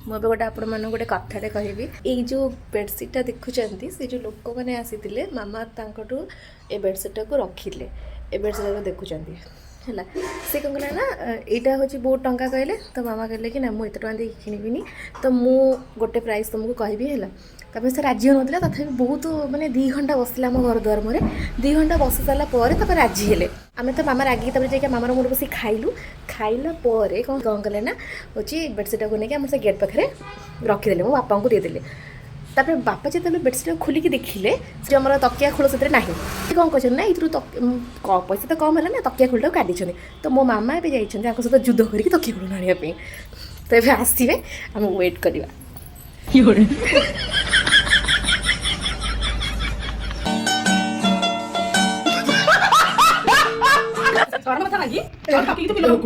ମୁଁ ଏବେ ଗୋଟେ ଆପଣମାନଙ୍କୁ ଗୋଟେ କଥାଟେ କହିବି। ଏଇ ଯେଉଁ ବେଡ଼ସିଟ୍ଟା ଦେଖୁଛନ୍ତି, ସେ ଯେଉଁ ଲୋକମାନେ ଆସିଥିଲେ ମାମା ତାଙ୍କଠୁ ଏ ବେଡ଼ସିଟ୍ଟାକୁ ରଖିଲେ। ଏ ବେଡ଼ସିଟ୍ଟାକୁ ଦେଖୁଛନ୍ତି ହେଲା, ସେ କ'ଣ କଲେ ନା ଏଇଟା ହେଉଛି ବହୁତ ଟଙ୍କା କହିଲେ, ତ ମାମା କହିଲେ କି ନା ମୁଁ ଏତେ ଟଙ୍କା ଦେଇକି କିଣିବିନି, ତ ମୁଁ ଗୋଟେ ପ୍ରାଇସ୍ ତୁମକୁ କହିବି ହେଲା। ତାପରେ ସେ ରାଜି ହେଉନଥିଲା, ତଥାପି ବହୁତ ମାନେ 2 ଘଣ୍ଟା ବସିଲେ ଆମ ଘର ଦ୍ୱାର ମୁହଁରେ। 2 ଘଣ୍ଟା ବସି ସାରିଲା ପରେ ତାପରେ ରାଜି ହେଲେ। ଆମେ ତ ମାମା ରାଗିକି ତାପରେ ଯାଇକି ମାମାର ମୋର ବସି ଖାଇଲୁ। ଖାଇଲା ପରେ କ'ଣ କଲେ ନା ହେଉଛି ବେଡ଼ସିଟ୍ଟାକୁ ନେଇକି ଆମର ସେ ଗେଟ୍ ପାଖରେ ରଖିଦେଲେ, ମୋ ବାପାଙ୍କୁ ଦେଇଦେଲେ। ତାପରେ ବାପା ଯେତେବେଳେ ବେଡ଼ସିଟ୍ଟାକୁ ଖୋଲିକି ଦେଖିଲେ, ସେ ଆମର ତକିଆ ଖୋଳ ସେଥିରେ ନାହିଁ। ସେ କ'ଣ କରିଛନ୍ତି ନା ଏଇଥିରୁ ପଇସା ତ କମ୍ ହେଲା ନା, ତକିଆ ଖୋଳଟାକୁ କାଟିଛନ୍ତି। ତ ମୋ ମାମା ଏବେ ଯାଇଛନ୍ତି ତାଙ୍କ ସହିତ ଯୁଦ୍ଧ କରିକି ତକିଆ ଖୋଳ ଆଣିବା ପାଇଁ। ତ ଏବେ ଆସିବେ, ଆମେ ୱେଟ୍ କରିବା। Sekarang mata lagi? Kalau kaki itu bilang.